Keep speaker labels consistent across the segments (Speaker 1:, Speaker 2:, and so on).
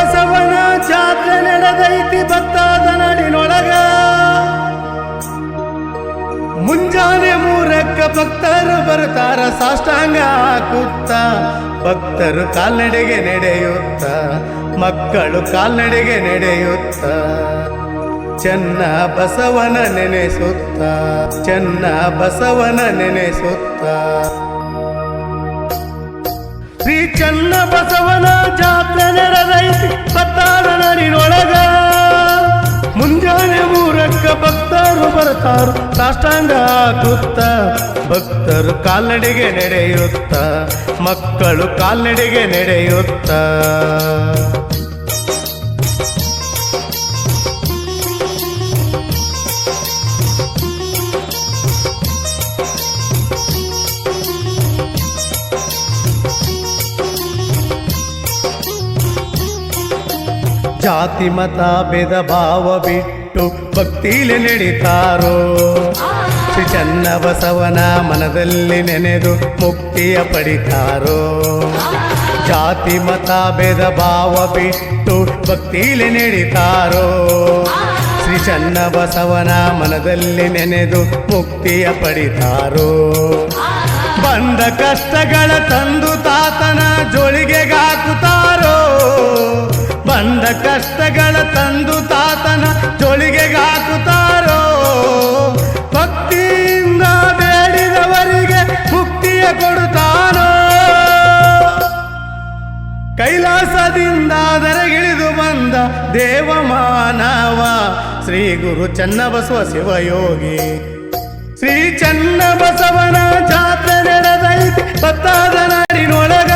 Speaker 1: ಬಸವನ ಜಾತ್ರೆ ನಡೆದೈತಿ ಭತ್ತದ ನಾಡಿನೊಳಗ. ಮುಂಜಾನೆ 3ಕ್ಕೆ ಭಕ್ತರು ಬರ್ತಾರ ಸಾಷ್ಟಾಂಗ ಹಾಕುತ್ತ. ಭಕ್ತರು ಕಾಲ್ನಡೆಗೆ ನಡೆಯುತ್ತ, ಮಕ್ಕಳು ಕಾಲ್ನಡೆಗೆ ನಡೆಯುತ್ತ. ಚೆನ್ನ ಬಸವನ ನೆನೆಸುತ್ತ, ಚೆನ್ನ ಬಸವನ ನೆನೆಸುತ್ತ. ಶ್ರೀ ಚೆನ್ನ ಬಸವನ ಜಾತ್ರೆ ನಡೆದೈತಿ ಭತ್ತದ ನಾಡಿನೊಳಗ. ಮುಂಜಾನೆ 3ಕ್ಕೆ ಭಕ್ತರು ಬರ್ತಾರು ಸಾಷ್ಟಾಂಗ ಹಾಕುತ್ತ. ಭಕ್ತರು ಕಾಲ್ನಡೆಗೆ ನಡೆಯುತ್ತ, ಮಕ್ಕಳು ಕಾಲ್ನಡೆಗೆ ನಡೆಯುತ್ತ. ಜಾತಿ ಮತ ಭೇದ ಭಾವ ಬಿಟ್ಟು ಭಕ್ತಿಲಿ ನಡೀತಾರೋ. ಶ್ರೀ ಚೆನ್ನ ಬಸವನ ಮನದಲ್ಲಿ ನೆನೆದು ಮುಕ್ತಿಯ ಪಡಿತಾರೋ. ಜಾತಿ ಮತ ಭೇದ ಭಾವ ಬಿಟ್ಟು ಭಕ್ತಿಲಿ ನಡೀತಾರೋ. ಶ್ರೀ ಚೆನ್ನ ಬಸವನ ಮನದಲ್ಲಿ ನೆನೆದು ಮುಕ್ತಿಯ ಪಡಿತಾರೋ. ಬಂದ ಕಷ್ಟಗಳ ತಂದು ತಾತನ ಜೋಳಿಗೆಗಾಕುತ್ತಾರೋ. ಬಂದ ಕಷ್ಟಗಳ ತಂದು ತಾತನ ಜೋಳಿಗೆಗಾಕುತ್ತಾರೋ. ಭಕ್ತಿಯಿಂದ ಬೇಡಿದವರಿಗೆ ಮುಕ್ತಿಯ ಕೊಡುತ್ತಾನೋ. ಕೈಲಾಸದಿಂದ ದರಗಿಳಿದು ಬಂದ ದೇವಮಾನವ ಶ್ರೀ ಗುರು ಚನ್ನಬಸವ ಶಿವಯೋಗಿ. ಶ್ರೀ ಚೆನ್ನ ಬಸವನ ಜಾತ್ರೆ ನಡೆದೈತಿ ಭತ್ತದ ನಾಡಿನೊಳಗ.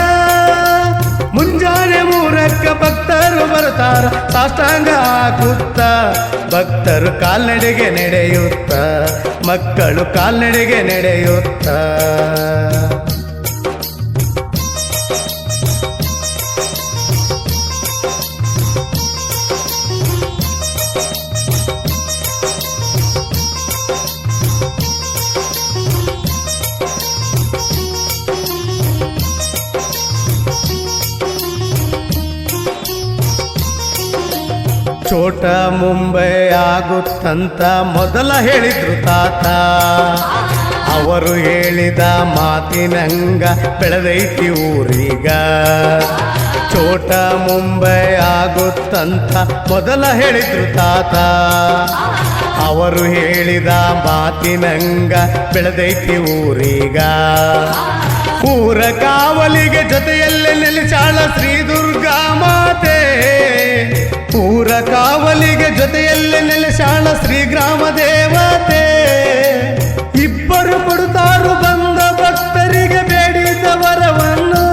Speaker 1: ಮುಂಜಾನೆ 3ಕ್ಕೆ ಭಕ್ತರು ಬರ್ತಾರ ಸಾಷ್ಟಾಂಗ ಹಾಕುತ್ತ. ಭಕ್ತರು ಕಾಲ್ನಡೆಗೆ ನಡೆಯುತ್ತ, ಮಕ್ಕಳು ಕಾಲ್ನಡೆಗೆ ನಡೆಯುತ್ತ. ಚೋಟ ಮುಂಬೈ ಆಗುತ್ತಂತ ಮೊದಲ ಹೇಳಿದ್ರು ತಾತ. ಅವರು ಹೇಳಿದ ಮಾತಿನಂಗ ಬೆಳೆದೈತಿ ಊರೀಗ. ಚೋಟ ಮುಂಬೈ ಆಗುತ್ತಂತ ಮೊದಲ ಹೇಳಿದ್ರು ತಾತ. ಅವರು ಹೇಳಿದ ಮಾತಿನಂಗ ಬೆಳೆದೈತಿ ಊರೀಗ. ಊರ ಕಾವಲಿಗೆ ಜೊತೆಯಲ್ಲೇ ನೆಲೆಸಾಳ ಶ್ರೀ ದುರ್ಗಾ ಮಾತೆ. ಊರ ಕಾವಲಿಗೆ ಜೊತೆಯಲ್ಲೇ ನೆಲೆಸಾಳ ಶ್ರೀ ಗ್ರಾಮ ದೇವತೆ. ಇಬ್ಬರು ಕೊಡುತ್ತಾರು ಬಂದ ಭಕ್ತರಿಗೆ ಬೇಡಿದ ವರವನ್ನು.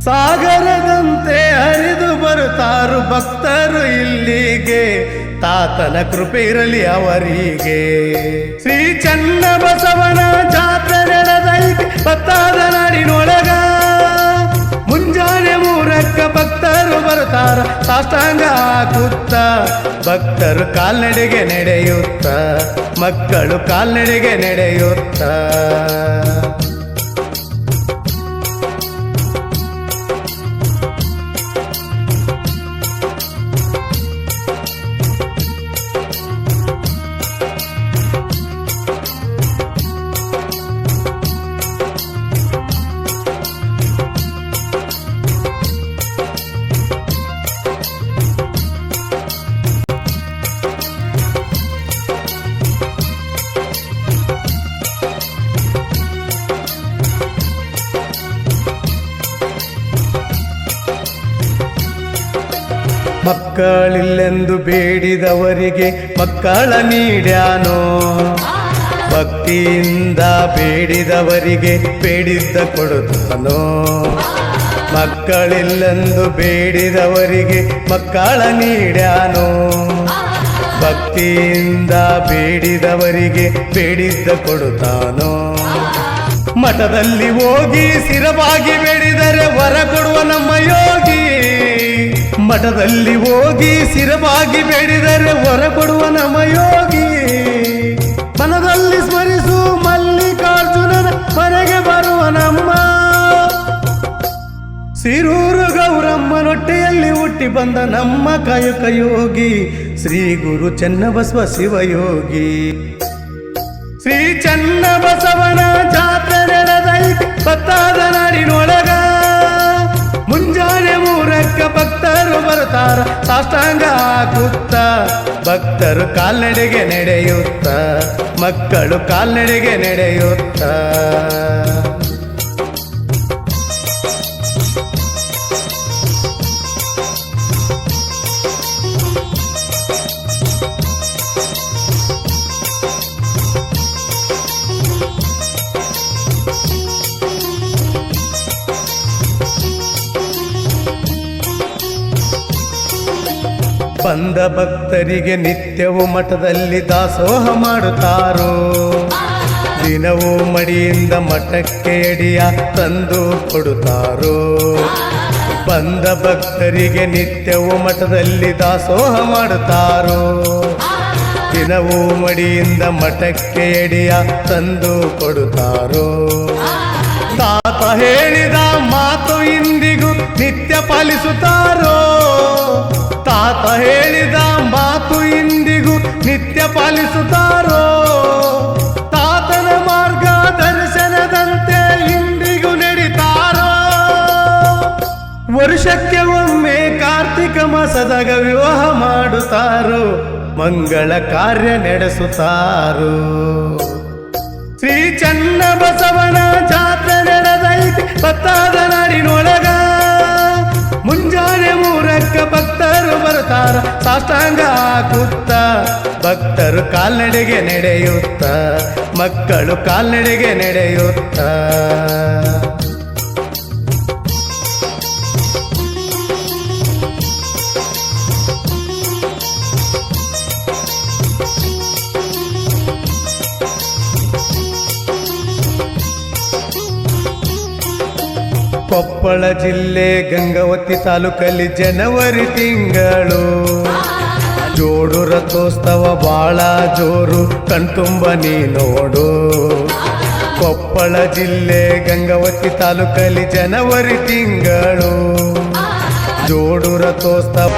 Speaker 1: ಸಾಗರದಂತೆ ಹರಿದು ಬರುತ್ತಾರು ಭಕ್ತರು ಇಲ್ಲಿಗೆ. ತಾತನ ಕೃಪೆ ಇರಲಿ ಅವರಿಗೆ. ಶ್ರೀ ಚೆನ್ನ ಬಸವನ ಜಾತ್ರೆ ನಡೆದೈತಿ ಭತ್ತದ ನಾಡಿನೊಳಗ. ಮುಂಜಾನೆ 3ಕ್ಕೆ ಭಕ್ತರು ಬರ್ತಾರ ಸಾಷ್ಟಾಂಗ ಹಾಕುತ್ತ. ಭಕ್ತರು ಕಾಲ್ನಡೆಗೆ ನಡೆಯುತ್ತ, ಮಕ್ಕಳು ಕಾಲ್ನಡೆಗೆ ನಡೆಯುತ್ತ. ಮಕ್ಕಳಿಲ್ಲೆಂದು ಬೇಡಿದವರಿಗೆ ಮಕ್ಕಳ ನೀಡ್ಯಾನೋ. ಭಕ್ತಿಯಿಂದ ಬೇಡಿದವರಿಗೆ ಬೇಡಿದ್ದ ಕೊಡುತ್ತಾನೋ. ಮಕ್ಕಳಿಲ್ಲೆಂದು ಬೇಡಿದವರಿಗೆ ಮಕ್ಕಳ ನೀಡ್ಯಾನೋ. ಭಕ್ತಿಯಿಂದ ಬೇಡಿದವರಿಗೆ ಬೇಡಿದ್ದ ಕೊಡುತ್ತಾನೋ. ಮಠದಲ್ಲಿ ಹೋಗಿ ಸಿರವಾಗಿ ಬೇಡಿದರೆ ವರ ಕೊಡುವ ನಮ್ಮ ಯೋಗಿ. ಮಠದಲ್ಲಿ ಹೋಗಿ ಸಿರವಾಗಿ ಬೇಡಿದರೆ ವರ ಕೊಡುವ ನಮ್ಮ ಯೋಗಿ. ಮನದಲ್ಲಿ ಸ್ಮರಿಸು ಮಲ್ಲಿಕಾರ್ಜುನನ ಮನೆಗೆ ಬರುವ ನಮ್ಮ ಸಿರೂರು ಗೌರಮ್ಮ ಅಮ್ಮನೊಟ್ಟೆಯಲ್ಲಿ ಹುಟ್ಟಿ ಬಂದ ನಮ್ಮ ಕಾಯಕ ಯೋಗಿ ಶ್ರೀ ಗುರು ಚೆನ್ನಬಸವ ಶಿವಯೋಗಿ. ಶ್ರೀ ಚನ್ನಬಸವನ ಜಾತ್ರೆ ನಡೆದೈತಿ ಭತ್ತದ ನಾಡಿನೊಳಗ. ಮುಂಜಾನೆ 3ಕ್ಕೆ ಭಕ್ತರು ಬರ್ತಾರ ಸಾಷ್ಟಾಂಗ ಹಾಕುತ್ತ. ಭಕ್ತರು ಕಾಲ್ನಡೆಗೆ ನಡೆಯುತ್ತ, ಮಕ್ಕಳು ಕಾಲ್ನಡೆಗೆ ನಡೆಯುತ್ತ. ಬಂದ ಭಕ್ತರಿಗೆ ನಿತ್ಯವೂ ಮಠದಲ್ಲಿ ದಾಸೋಹ ಮಾಡುತ್ತಾರೋ. ದಿನವೂ ಮಡಿಯಿಂದ ಮಠಕ್ಕೆ ಎಡಿಯ ತಂದು ಕೊಡುತ್ತಾರೋ. ಬಂದ ಭಕ್ತರಿಗೆ ನಿತ್ಯವೂ ಮಠದಲ್ಲಿ ದಾಸೋಹ ಮಾಡುತ್ತಾರೋ. ದಿನವೂ ಮಡಿಯಿಂದ ಮಠಕ್ಕೆ ಎಡಿಯ ತಂದು ಕೊಡುತ್ತಾರೋ. ತಾತ ಹೇಳಿದ ಮಾತು ಇಂದಿಗೂ ನಿತ್ಯ ಪಾಲಿಸುತ್ತಾರೋ. ತಾತ ಹೇಳಿದ ಮಾತು ಇಂದಿಗೂ ನಿತ್ಯ ಪಾಲಿಸುತ್ತಾರೋ. ತಾತನ ಮಾರ್ಗದರ್ಶನದಂತೆ ಇಂದಿಗೂ ನಡೀತಾರೋ. ವರ್ಷಕ್ಕೆ ಒಮ್ಮೆ ಕಾರ್ತಿಕ ಮಾಸದಾಗ ವಿವಾಹ ಮಾಡುತ್ತಾರೋ. ಮಂಗಳ ಕಾರ್ಯ ನಡೆಸುತ್ತಾರೋ. ಶ್ರೀ ಚನ್ನಬಸವನ ಜಾತ್ರೆ ನಡೆದೈತಿ ಭತ್ತದ ನಾಡಿನೊಳಗ. ಮುಂಜಾನೆ 3ಕ್ಕೆ ಭಕ್ತರು ಬರ್ತಾರ ಸಾಷ್ಟಾಂಗ ಹಾಕುತ್ತ. ಭಕ್ತರು ಕಾಲ್ನಡೆಗೆ ನಡೆಯುತ್ತ, ಮಕ್ಕಳು ಕಾಲ್ನಡೆಗೆ ನಡೆಯುತ್ತ. ಕೊಪ್ಪಳ ಜಿಲ್ಲೆ ಗಂಗಾವತಿ ತಾಲೂಕಲ್ಲಿ ಜನವರಿ ತಿಂಗಳು ಜೋಡು ರಥೋತ್ಸವ ಬಾಳ ಜೋರು ಕಣ್ತುಂಬ ನೀ ನೋಡು. ಕೊಪ್ಪಳ ಜಿಲ್ಲೆ ಗಂಗಾವತಿ ತಾಲೂಕಲ್ಲಿ ಜನವರಿ ತಿಂಗಳು ಜೋಡು ರಥೋತ್ಸವ